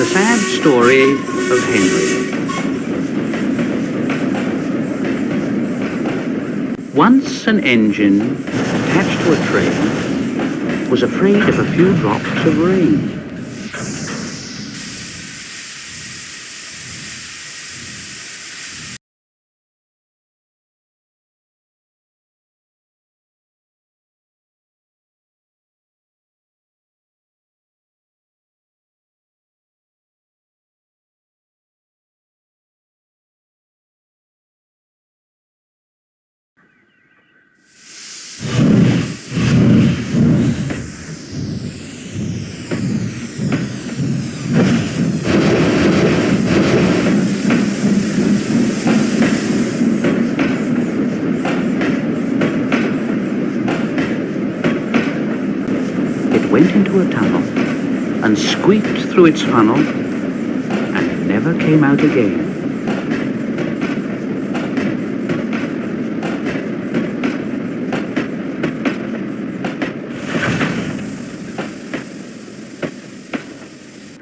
The sad story of Henry. Once an engine attached to a train was afraid of a few drops of rain. Went into a tunnel and squeaked through its funnel and never came out again.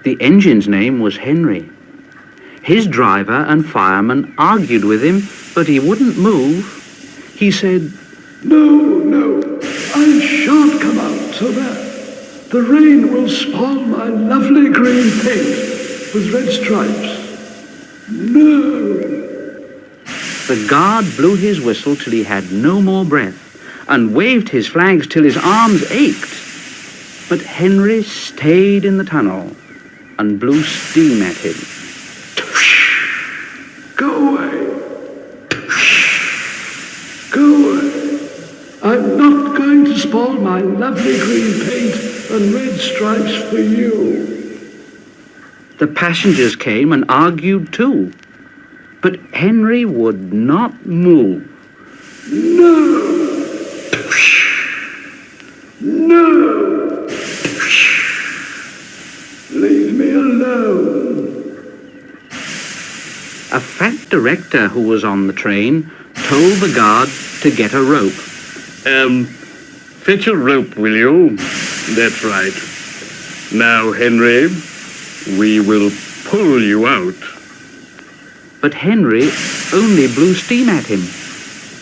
The engine's name was Henry. His driver and fireman argued with him, but he wouldn't move. He said, No, I shan't come out so that the rain will spoil my lovely green paint with red stripes. No. The guard blew his whistle till he had no more breath and waved his flags till his arms ached. But Henry stayed in the tunnel and blew steam at him. Go away. Go away. I'm not going to spoil my lovely green paint and red stripes for you. The passengers came and argued too, but Henry would not move. No! No! Leave me alone. A fat director who was on the train told the guard to get a rope. Fetch a rope, will you? That's right. Now, Henry, we will pull you out. But Henry only blew steam at him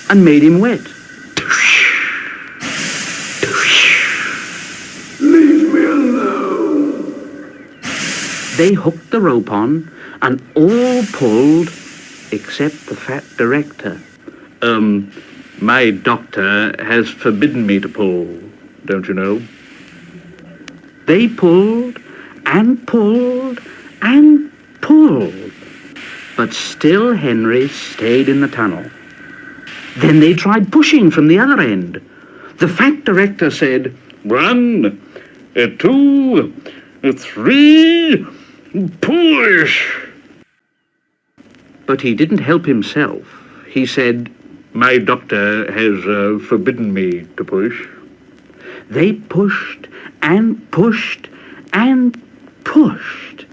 and made him wet. Leave me alone. They hooked the rope on and all pulled except the fat director. My doctor has forbidden me to pull, don't you know? They pulled and pulled and pulled, but still Henry stayed in the tunnel. Then they tried pushing from the other end. The fat director said, 1, 2, 3, push! But he didn't help himself. He said, My doctor has forbidden me to push. They pushed and pushed and pushed,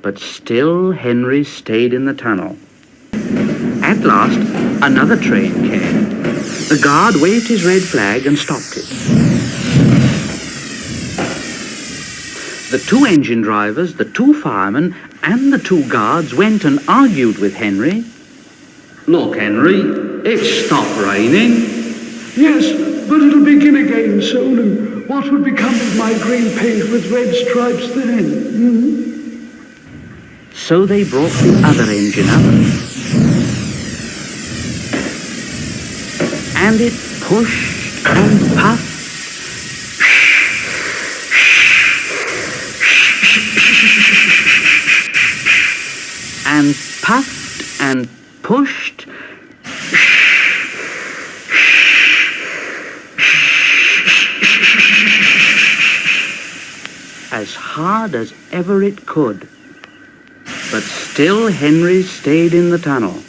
but still Henry stayed in the tunnel. At last, another train came. The guard waved his red flag and stopped it. The 2 engine drivers, the 2 firemen, and the 2 guards went and argued with Henry. "Look, Henry, it's stopped raining." Yes, but it'll begin again soon, and what would become of my green paint with red stripes then? So they brought the other engine up, and it pushed and puffed, and puffed and pushed, as hard as ever it could. But still Henry stayed in the tunnel.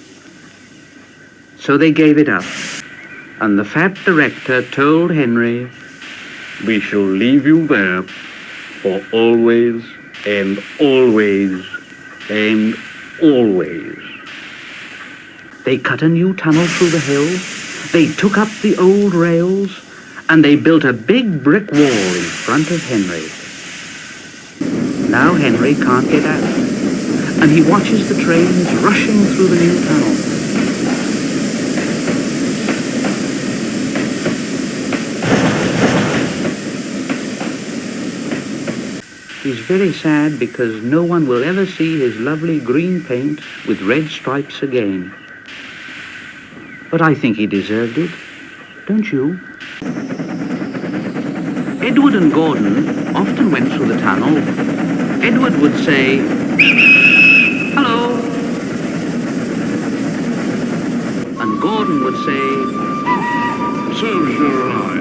So they gave it up, and the fat director told Henry, We shall leave you there for always and always and always. They cut a new tunnel through the hill, they took up the old rails, and they built a big brick wall in front of Henry. Now Henry can't get out, and he watches the trains rushing through the new tunnel. He's very sad because no one will ever see his lovely green paint with red stripes again. But I think he deserved it, don't you? Edward and Gordon often went through the tunnel. Edward would say, "Hello." And Gordon would say, So shall I.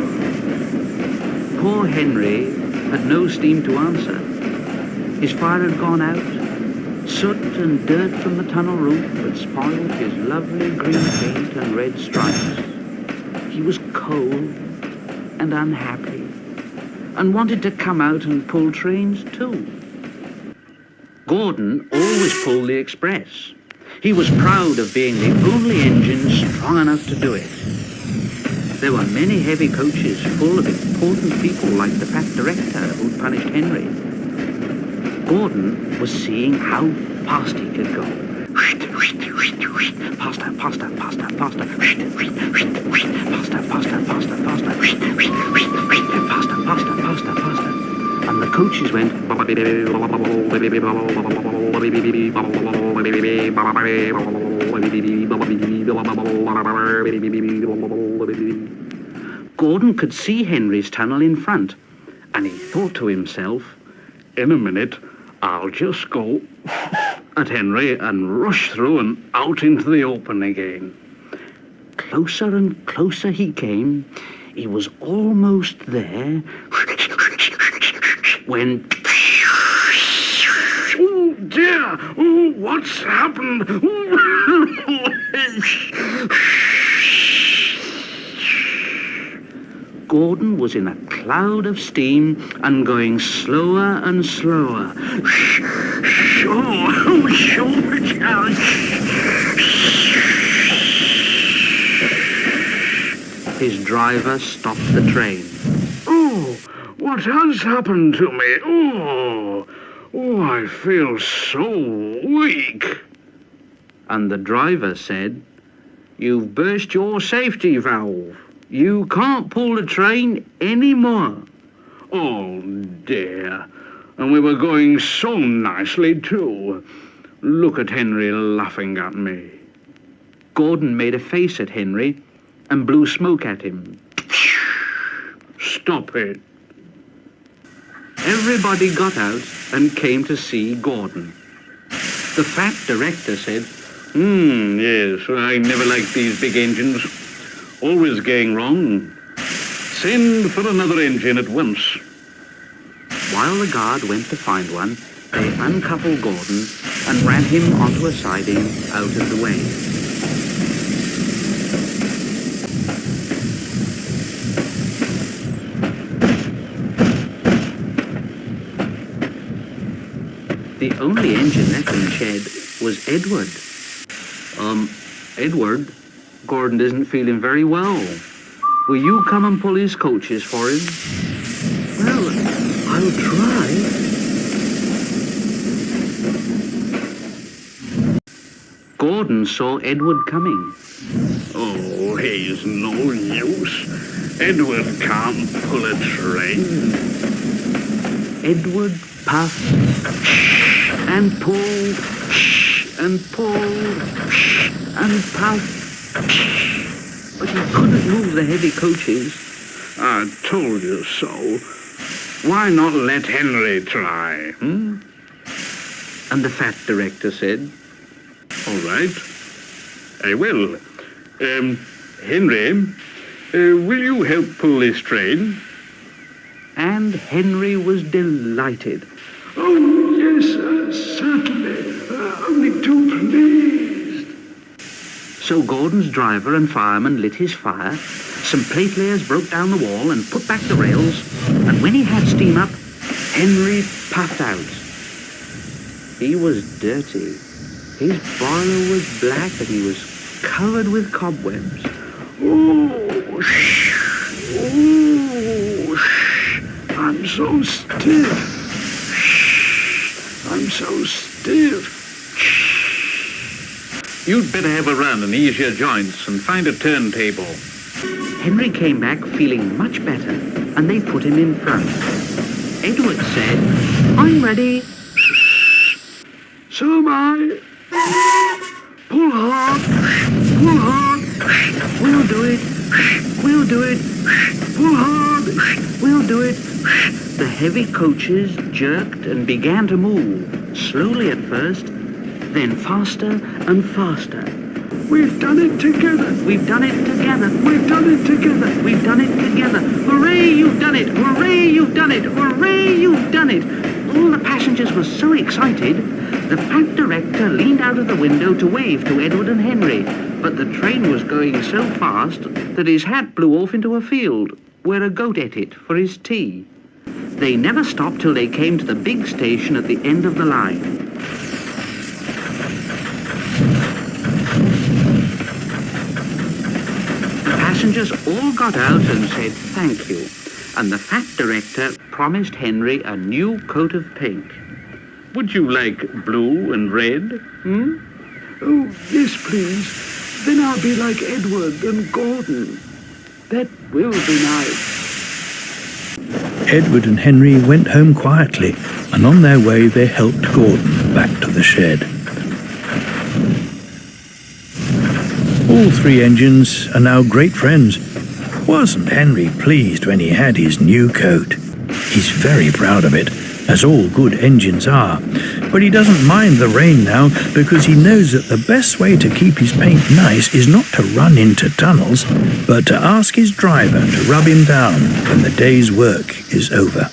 poor Henry had no steam to answer. His fire had gone out. Soot and dirt from the tunnel roof had spoiled his lovely green paint and red stripes. He was cold and unhappy and wanted to come out and pull trains too. Gordon always pulled the express. He was proud of being the only engine strong enough to do it. There were many heavy coaches full of important people like the fat director who'd punished Henry. Gordon was seeing how fast he could go. Faster, faster, faster, faster. Faster, faster, faster, faster. Faster, faster, faster, faster. And the coaches went. Gordon could see Henry's tunnel in front, and he thought to himself, In a minute, I'll just go at Henry and rush through and out into the open again. Closer and closer he came. He was almost there when... Oh dear! Oh, what's happened? Gordon was in a cloud of steam and going slower and slower. His driver stopped the train. Oh, what has happened to me? Oh, I feel so weak. And the driver said, "You've burst your safety valve. You can't pull the train anymore." Oh dear, and we were going so nicely too. Look at Henry laughing at me. Gordon made a face at Henry and blew smoke at him. Stop it. Everybody got out and came to see Gordon. The fat director said, Yes, I never liked these big engines. Always going wrong. Send for another engine at once. While the guard went to find one, they uncoupled Gordon and ran him onto a siding out of the way. The only engine left in the shed was Edward. Edward, Gordon isn't feeling very well. Will you come and pull his coaches for him? Well, I'll try. Gordon saw Edward coming. Oh, he's no use. Edward can't pull a train. Edward puffed and pulled and pulled and puffed, but he couldn't move the heavy coaches. I told you so. Why not let Henry try, And the fat director said, All right, I will. Henry, will you help pull this train? and Henry was delighted. Oh, yes, certainly. Only too pleased. So Gordon's driver and fireman lit his fire, some plate layers broke down the wall and put back the rails, and when he had steam up, Henry puffed out. He was dirty. His boiler was black and he was covered with cobwebs. Oh, I'm so stiff. I'm so stiff. You'd better have a run and ease your joints and find a turntable. Henry came back feeling much better, and they put him in front. Edward said, I'm ready. So am I. Pull hard. Pull hard. We'll do it. We'll do it. Pull hard. We'll do it. The heavy coaches jerked and began to move, slowly at first, then faster and faster. We've done it together. We've done it together. We've done it together. We've done it together. Hooray, you've done it. Hooray, you've done it. Hooray, you've done it. All the passengers were so excited, the fat director leaned out of the window to wave to Edward and Henry, but the train was going so fast that his hat blew off into a field where a goat ate it for his tea. They never stopped till they came to the big station at the end of the line. The passengers all got out and said thank you, and the fat director promised Henry a new coat of paint. Would you like blue and red? Oh, yes, please. Then I'll be like Edward and Gordon. That will be nice. Edward and Henry went home quietly, and on their way they helped Gordon back to the shed. All three engines are now great friends. Wasn't Henry pleased when he had his new coat? He's very proud of it, as all good engines are, but he doesn't mind the rain now because he knows that the best way to keep his paint nice is not to run into tunnels, but to ask his driver to rub him down when the day's work is over.